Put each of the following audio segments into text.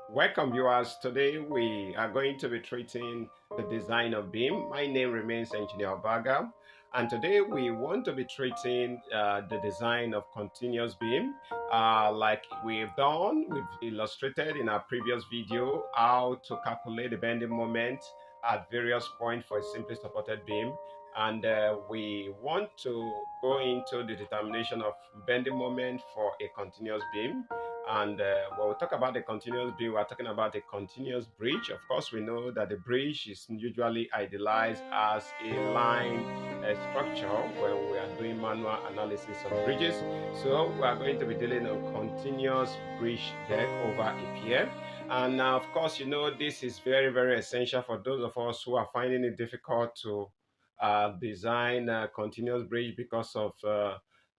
Welcome viewers. Today we are going to be treating the design of beam. My name remains Engineer Baga, and today we want to be treating the design of continuous beam. Like we've done, we've illustrated in our previous video how to calculate the bending moment at various points for a simply supported beam. And we want to go into the determination of bending moment for a continuous beam. And when we talk about the continuous beam, we're talking about a continuous bridge. Of course, we know that the bridge is usually idealized as a line structure when we are doing manual analysis of bridges. So we are going to be dealing on continuous bridge deck over a pier. And now, of course, this is very, very essential for those of us who are finding it difficult to design a continuous bridge because of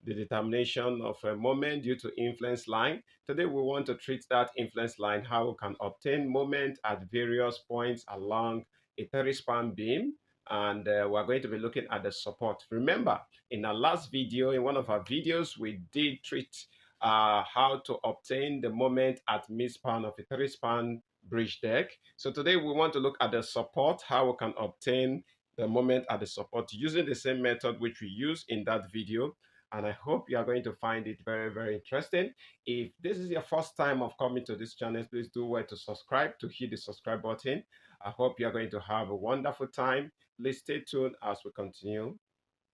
the determination of a moment due to influence line. Today, we want to treat that influence line, how we can obtain moment at various points along a 30-span beam. And we're going to be looking at the support. Remember, in our last video, in one of our videos, we did treat how to obtain the moment at mid-span of a 30-span bridge deck. So today, we want to look at the support, how we can obtain the moment at the support using the same method which we used in that video. And I hope you are going to find it very, very interesting. If this is your first time of coming to this channel, please do well to subscribe, to hit the subscribe button. I hope you are going to have a wonderful time. Please stay tuned as we continue.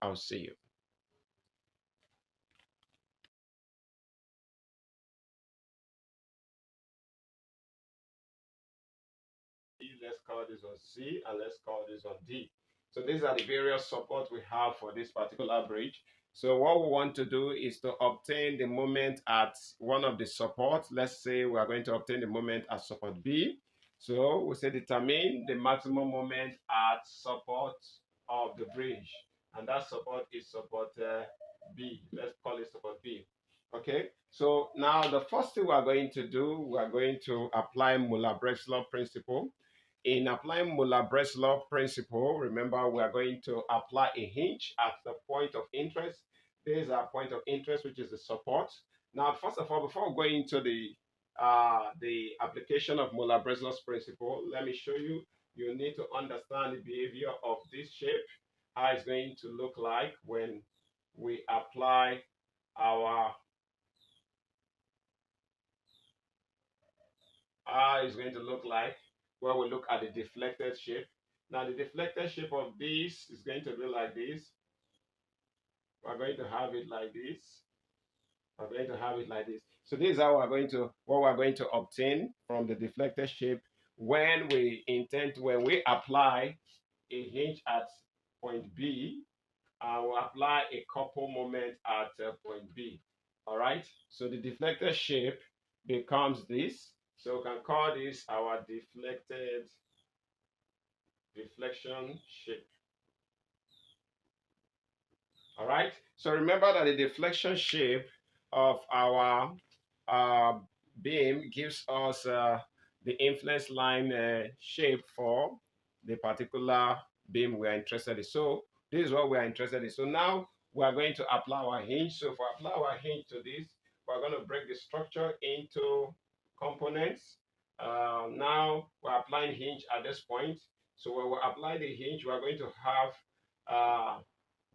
I'll see you. Let's call this one C, and let's call this one D. So these are the various support we have for this particular bridge. So what we want to do is to obtain the moment at one of the supports. Let's say we are going to obtain the moment at support B. So we say determine the maximum moment at support of the bridge. And that support is support B. Let's call it support B. Okay, so now the first thing we are going to do, we are going to apply Muller-Breslau principle. In applying Muller-Breslau principle, remember we are going to apply a hinge at the point of interest. There is our point of interest, which is the support. Now, first of all, before going into the application of Muller-Breslau's principle, let me show you. You need to understand the behavior of this shape, how it's going to look like when we apply our how it's going to look like when we look at the deflected shape. Now, the deflected shape of this is going to be like this. We're going to have it like this. We're going to have it like this. So this is how what we're going to obtain from the deflected shape when when we apply a hinge at point B, and we apply a couple moment at point B. All right. So the deflected shape becomes this. So we can call this our deflection shape. All right. So remember that the deflection shape of our uh, beam gives us the influence line shape for the particular beam we are interested in. So this is what we are interested in. So now we are going to apply our hinge. So if we apply our hinge to this, we're going to break the structure into components. Now we're applying hinge at this point. So when we apply the hinge, we're going to have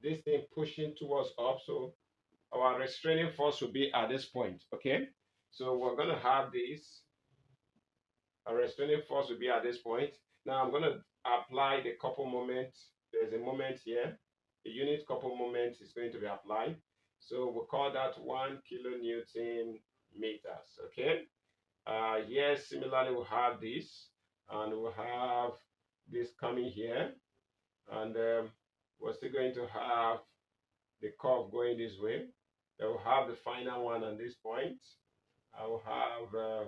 this thing pushing towards up. So our restraining force will be at this point. Okay. So we're going to have this. Our restraining force will be at this point. Now I'm going to apply the couple moment. There's a moment here. The unit couple moment is going to be applied. So we'll call that 1 kilonewton meters. Okay. Yes, similarly we'll have this, and we'll have this coming here, and we're still going to have the curve going this way. Then we'll have the final one on this point. I will have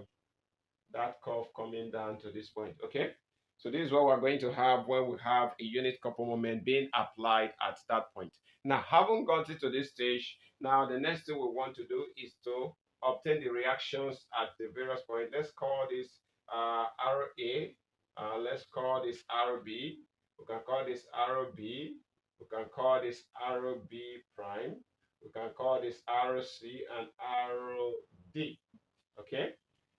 that curve coming down to this point. Okay. So this is what we're going to have when we have a unit couple moment being applied at that point. Now, having gotten to this stage, now the next thing we want to do is to obtain the reactions at the various points. Let's call this RA. Let's call this RB. We can call this RB. We can call this RB prime. We can call this RC and RD. Okay.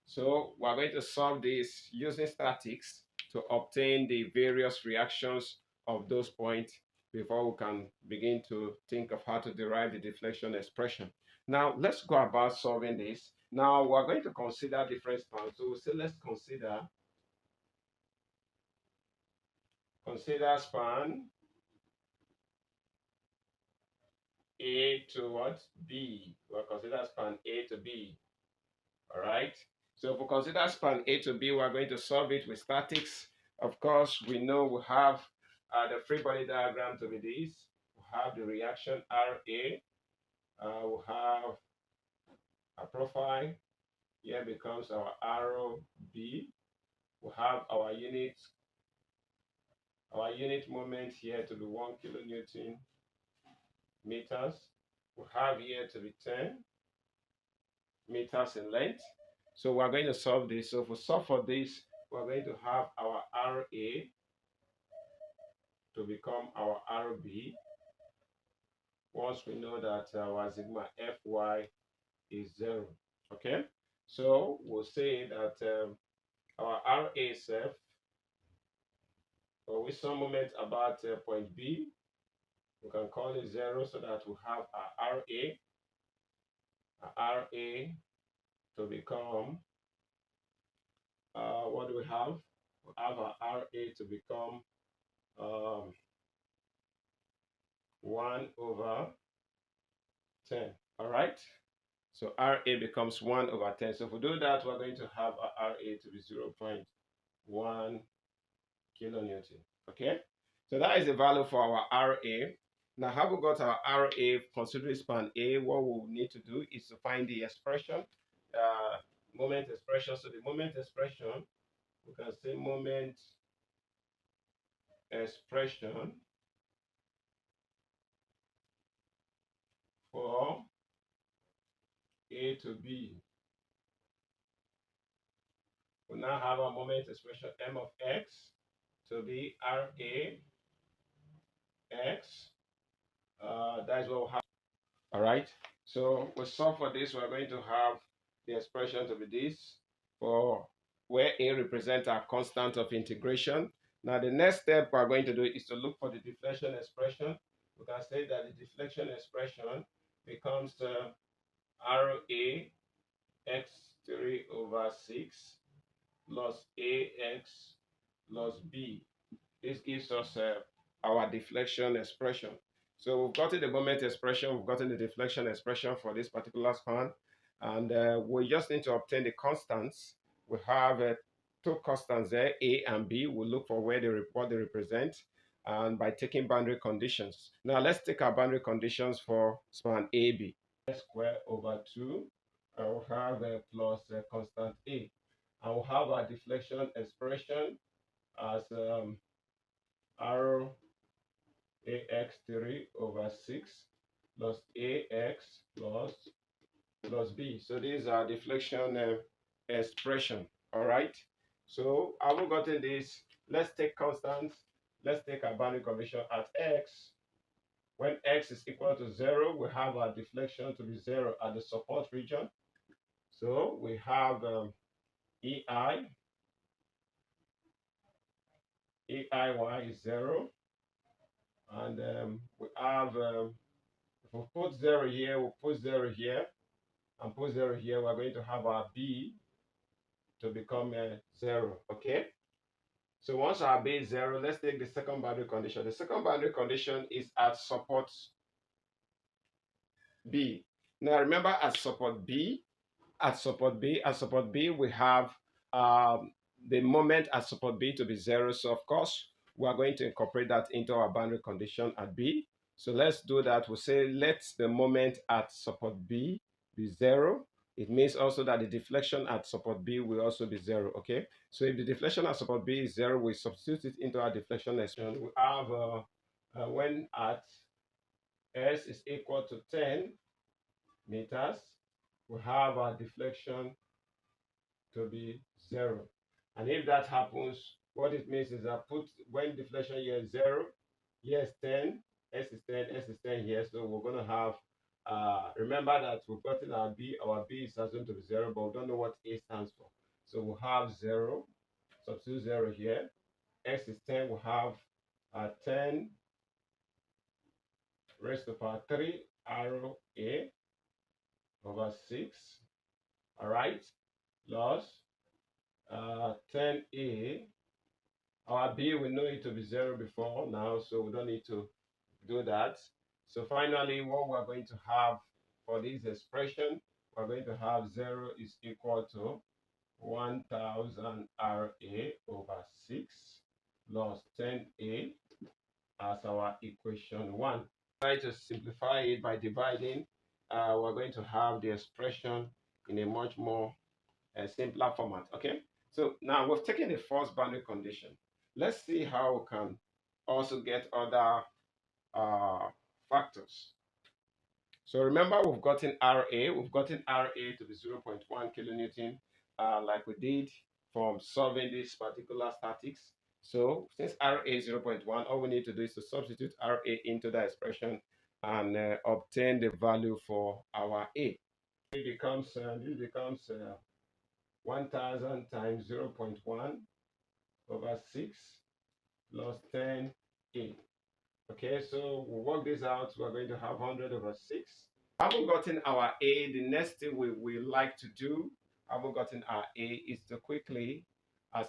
So we're going to solve this using statics to obtain the various reactions of those points before we can begin to think of how to derive the deflection expression. Now let's go about solving this. Now we're going to consider different spans. So we'll say let's consider span A to what? B. We'll consider span A to B. All right. So if we consider span A to B, we're going to solve it with statics. Of course, we know we have the free body diagram to be this. We have the reaction RA. We have a profile. Here becomes our arrow B. We have our unit moment here to be 1 kilonewton meters. We have here to be 10 meters in length. So we're going to solve this. So if we solve for this, we're going to have our RA to become our RB once we know that our sigma Fy is 0. Okay, so we'll say that our RA self, or with some moment about point B, we can call it 0 so that we have our RA to become, what do we have? We have our RA to become 1 over 10. All right. So RA becomes 1 over 10. So if we do that, we're going to have our RA to be 0.1 kilonewton. Okay. So that is the value for our RA. Now, have we got our RA considering span A? What we need to do is to find the expression, moment expression. So the moment expression, we can say moment expression for A to B. We now have a moment expression m of x to be RA x. That is what we have. All right. So we solve for this. We're going to have the expression to be this for where A represents our constant of integration. Now the next step we're going to do is to look for the deflection expression. We can say that the deflection expression becomes RA x3 over 6 plus AX plus B. This gives us our deflection expression. So we've gotten the moment expression, we've gotten the deflection expression for this particular span, and we just need to obtain the constants. We have two constants there, A and B. We'll look for what they represent, and by taking boundary conditions. Now let's take our boundary conditions for span AB. S squared over 2, and we'll have plus constant A. And we'll have our deflection expression as arrow ax3 over 6 plus ax plus b. So these are deflection expression. All right. So having gotten this, let's take constants. Let's take our boundary condition at x. When x is equal to 0, we have our deflection to be 0 at the support region. So we have EI EIY is 0. And we have, if we put 0 here, we'll put 0 here, and put 0 here, we're going to have our B to become 0, okay? So once our B is 0, let's take the second boundary condition. The second boundary condition is at support B. Now remember at support B, we have the moment at support B to be 0. So of course, we are going to incorporate that into our boundary condition at B. So let's do that. We'll say let the moment at support B be 0. It means also that the deflection at support B will also be 0, okay? So if the deflection at support B is 0, we substitute it into our deflection expression. We have when at S is equal to 10 meters, we have our deflection to be 0. And if that happens, what it means is that when deflection here is 0, here is 10, S is 10, S is 10 here. So we're going to have Remember that we've gotten our B is assumed to be 0, but we don't know what A stands for. So we'll have 0, substitute 0 here. X is 10, we'll have 10 raised to power 3 arrow A over 6. All right, plus 10A. Our B, we know it to be 0 before now, so we don't need to do that. So finally, what we're going to have for this expression, we're going to have 0 is equal to 1000 RA over 6 plus 10A as our equation 1. Try to simplify it by dividing. We're going to have the expression in a much more simpler format. Okay, so now we've taken the first boundary condition. Let's see how we can also get other factors. So remember, we've gotten RA to be 0.1 kilonewton, like we did from solving this particular statics. So since RA is 0.1, all we need to do is to substitute RA into the expression and obtain the value for our A. This becomes 1000 times 0.1 over 6 plus 10A. Okay, so we'll work this out. We're going to have 100 over 6. Having gotten our A, the next thing we like to do, having gotten our A, is to quickly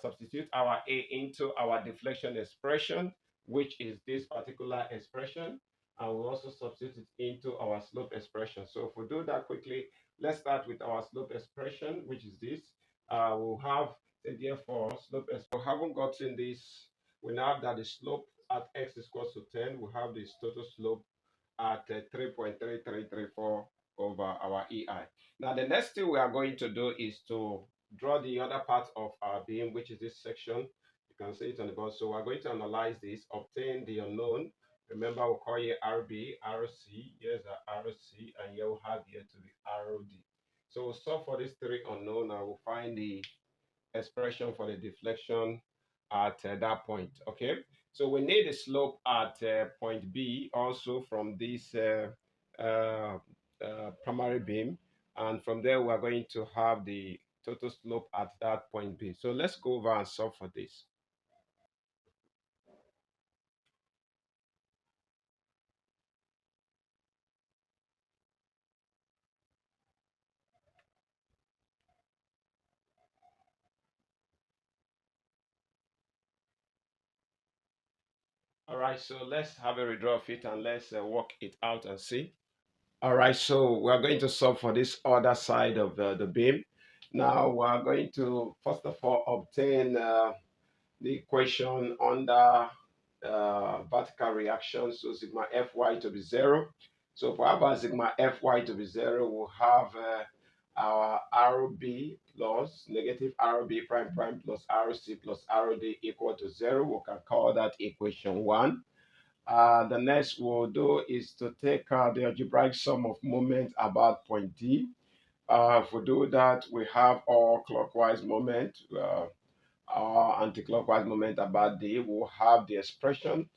substitute our A into our deflection expression, which is this particular expression, and we'll also substitute it into our slope expression. So if we do that quickly, let's start with our slope expression, which is this. We'll have, therefore, slope expression. We haven't gotten this. We now have that the slope at x is equal to 10. We have this total slope at 3.3334 over our EI. Now the next thing we are going to do is to draw the other part of our beam, which is this section. You can see it on the board. So we're going to analyze this, obtain the unknown. Remember, we'll call here RB, RC, here's the RC, and here we'll have here to be ROD. So we'll solve for these three unknown and we'll find the expression for the deflection at that point. Okay, so we need a slope at point B also from this primary beam, and from there we are going to have the total slope at that point B. So let's go over and solve for this. All right, so let's have a redraw of it and let's work it out and see. All right, so we're going to solve for this other side of the beam. Now we're going to first of all obtain the equation under vertical reaction, so sigma Fy to be 0. So for our sigma Fy to be 0, we'll have our RB plus negative RB prime prime plus RC plus RD equal to 0. We can call that equation 1. The next we'll do is to take the algebraic sum of moments about point D. If we do that, we have all clockwise moment. Our anti-clockwise moment about D, we'll have the expression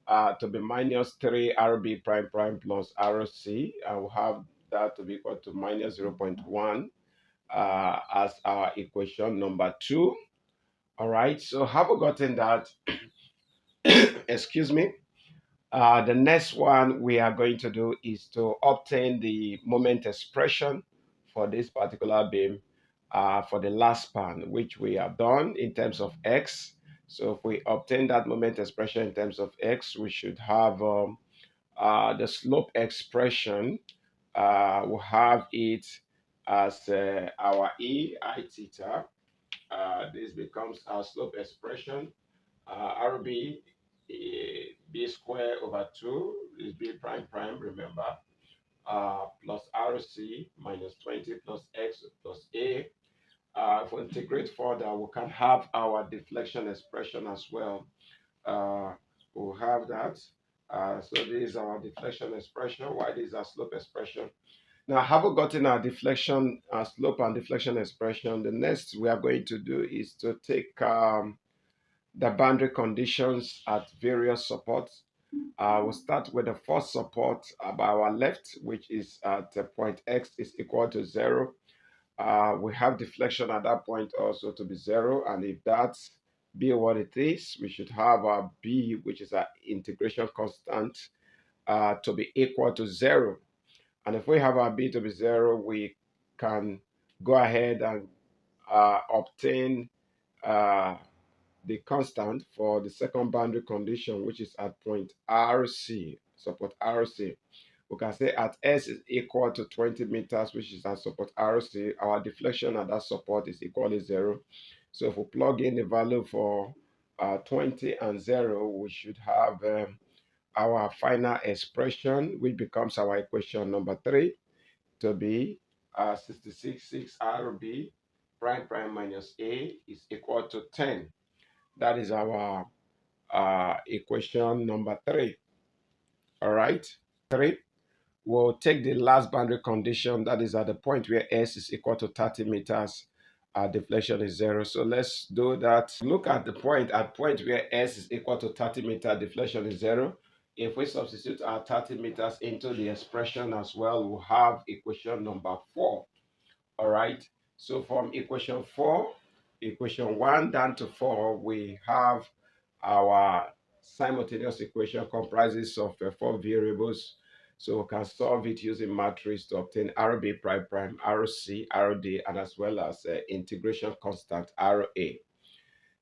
to be minus 3 RB prime prime plus RC, and we'll have that to be equal to minus 0.1 as our equation number 2. All right, so have we gotten that? Excuse me. The next one we are going to do is to obtain the moment expression for this particular beam for the last span, which we have done in terms of x. So if we obtain that moment expression in terms of x, we should have the slope expression. We'll have it as our E I theta. This becomes our slope expression. RB B square over 2 is B prime prime, remember, plus RC minus 20 plus X plus A. If we integrate further, we can have our deflection expression as well. We'll have that. So this is our deflection expression. Why this is our slope expression? Now, having gotten our deflection, slope and deflection expression, the next we are going to do is to take the boundary conditions at various supports. We'll start with the first support by our left, which is at point X is equal to 0. We have deflection at that point also to be 0. And if that's B what it is, we should have our B, which is our integration constant, to be equal to 0. And if we have our B to be 0, we can go ahead and obtain uh, the constant for the second boundary condition, which is at point RC, support RC. We can say at S is equal to 20 meters, which is at support RC. Our deflection at that support is equally 0. So if we plug in the value for 20 and 0, we should have our final expression, which becomes our equation number 3, to be 66 RB prime prime minus A is equal to 10. That is our equation number 3. All right. 3. We'll take the last boundary condition, that is at the point where S is equal to 30 meters. Deflection is 0. So let's do that. Look at the point where S is equal to 30 meters, deflection is 0. If we substitute our 30 meters into the expression as well, we'll have equation number 4. All right. So from equation 4, equation 1 down to 4, we have our simultaneous equation comprises of 4 variables. So we can solve it using matrix to obtain RB prime prime, RC, RD, and as well as integration constant RA.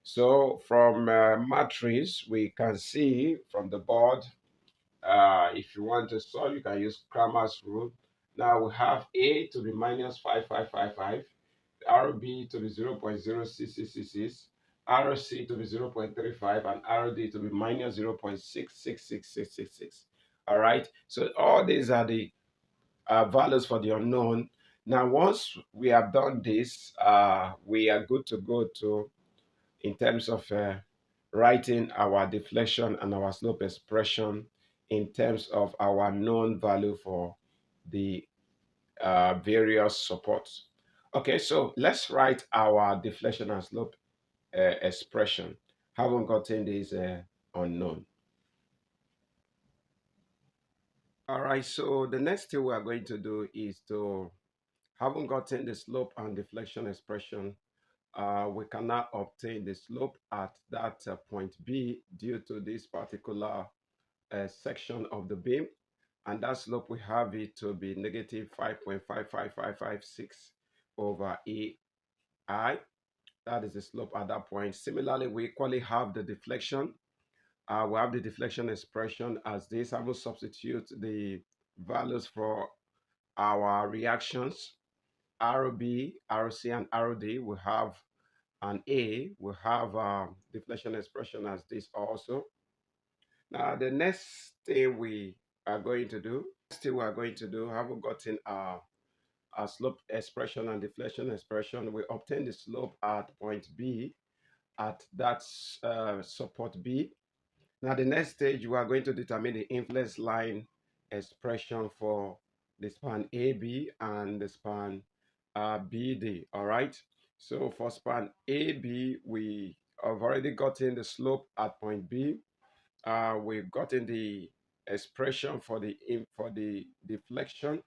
So from matrix, we can see from the board, if you want to solve, you can use Cramer's rule. Now we have A to be minus 5555, RB to be 0.0666, RC to be 0.35, and RD to be minus 0.666666. All right, so all these are the values for the unknown. Now, once we have done this, we are good to go to in terms of writing our deflection and our slope expression in terms of our known value for the various supports. Okay, so let's write our deflection and slope expression. Haven't gotten this unknown. All right, so the next thing we are going to do is to, having gotten the slope and deflection expression, we cannot obtain the slope at that point B due to this particular section of the beam. And that slope, we have it to be negative 5.55556 over AI. That is the slope at that point. Similarly, we equally have the deflection. We have the deflection expression as this. I will substitute the values for our reactions. RB, RC, and RD. We have an A. We have deflection expression as this also. Now, the next thing we are going to do, having gotten our slope expression and deflection expression, we obtain the slope at point B at that support B. Now, the next stage, we are going to determine the influence line expression for the span AB and the span BD, all right? So for span AB, we have already gotten the slope at point B. We've gotten the expression for the deflection.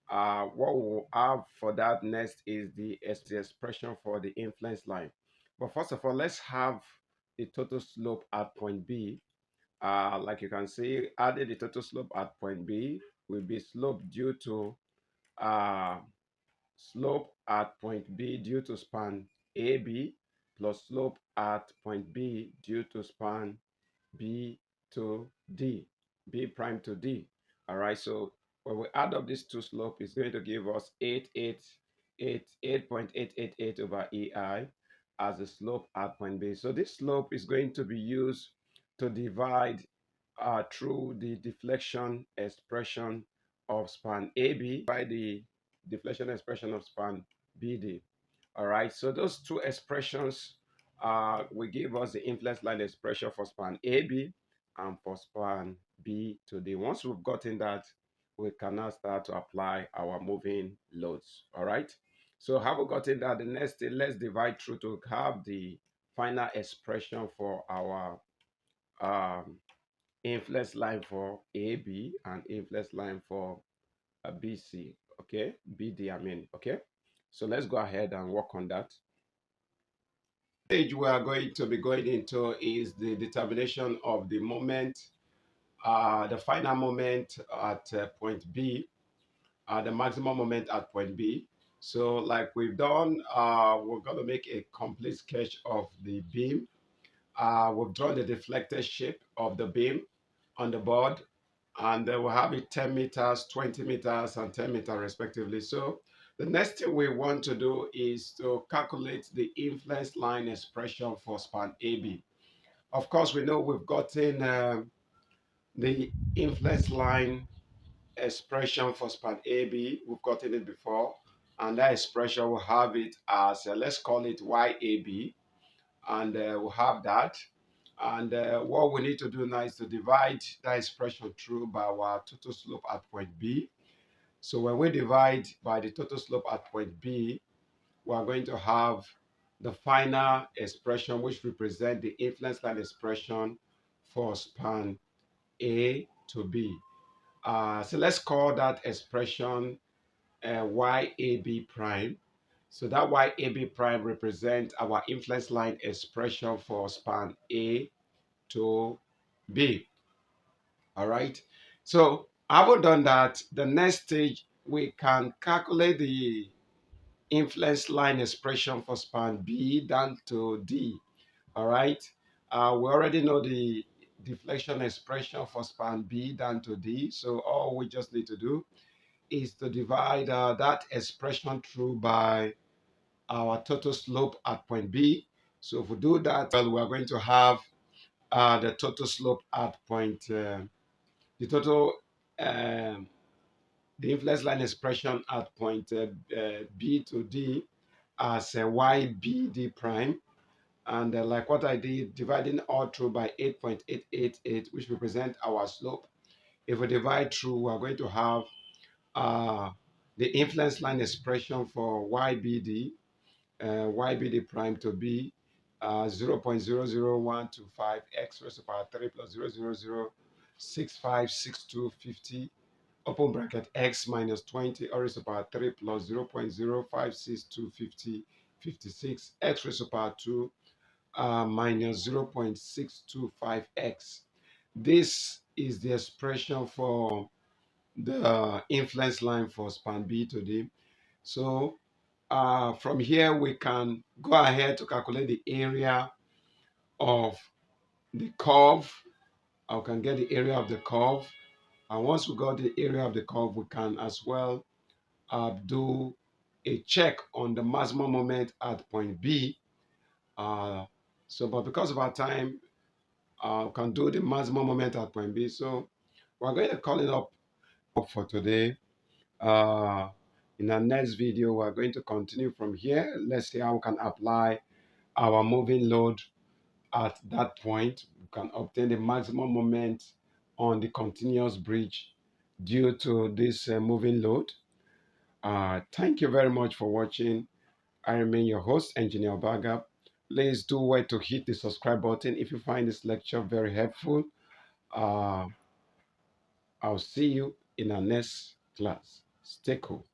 What we'll have for that next is the expression for the influence line. But first of all, let's have the total slope at point B. Like you can see, adding the total slope at point B will be slope due to slope at point B due to span AB plus slope at point B due to span B to D, B prime to D. All right, so when we add up these two slopes, it's going to give us 8.888 over EI as the slope at point B. So this slope is going to be used to divide through the deflection expression of span AB by the deflection expression of span BD. All right, so those two expressions will give us the influence line expression for span AB and for span B to D. Once we've gotten that, we can now start to apply our moving loads. All right, so have we gotten that? The next thing, let's divide through to have the final expression for our influence line for AB and influence line for BC. Okay, BD, I mean. Okay, so let's go ahead and work on that. Stage we are going to be going into is the determination of the moment, the final moment at point B, the maximum moment at point B. So like we've done, we're going to make a complete sketch of the beam. We've drawn the deflected shape of the beam on the board, and we'll have it 10 meters, 20 meters, and 10 meters respectively. So the next thing we want to do is to calculate the influence line expression for span AB. Of course, we know we've gotten the influence line expression for span AB. We've gotten it before, and that expression will have it as, let's call it YAB, and we'll have that. And what we need to do now is to divide that expression through by our total slope at point B. So when we divide by the total slope at point B, we are going to have the final expression, which represents the influence line expression for span A to B. So let's call that expression YAB prime. So that YAB prime represents our influence line expression for span A to B. All right. So having done that, the next stage we can calculate the influence line expression for span B down to D. All right. We already know the deflection expression for span B down to D. So all we just need to do is to divide that expression through by our total slope at point B. So if we do that, well, we are going to have the total slope at point, the total, um, the influence line expression at point B to D as YBD prime. And like what I did, dividing all through by 8.888, which represent our slope. If we divide through, we're going to have the influence line expression for YBD prime to be 0.00125 x raised to the power 3 plus 0.000656250 open bracket x minus 20 raised to the power 3 plus 0.05625056 x raised to the power 2 minus 0.625x. This is the expression for the influence line for span B to D. So from here we can go ahead to calculate the area of the curve. I can get the area of the curve, and once we got the area of the curve, we can as well do a check on the maximum moment at point B. But because of our time, we can do the maximum moment at point B. So we're going to call it up for today. In our next video, we're going to continue from here. Let's see how we can apply our moving load at that point. We can obtain the maximum moment on the continuous bridge due to this moving load. Thank you very much for watching. I remain your host, Engineer Baga. Please do well to hit the subscribe button if you find this lecture very helpful. I'll see you in our next class. Stay cool.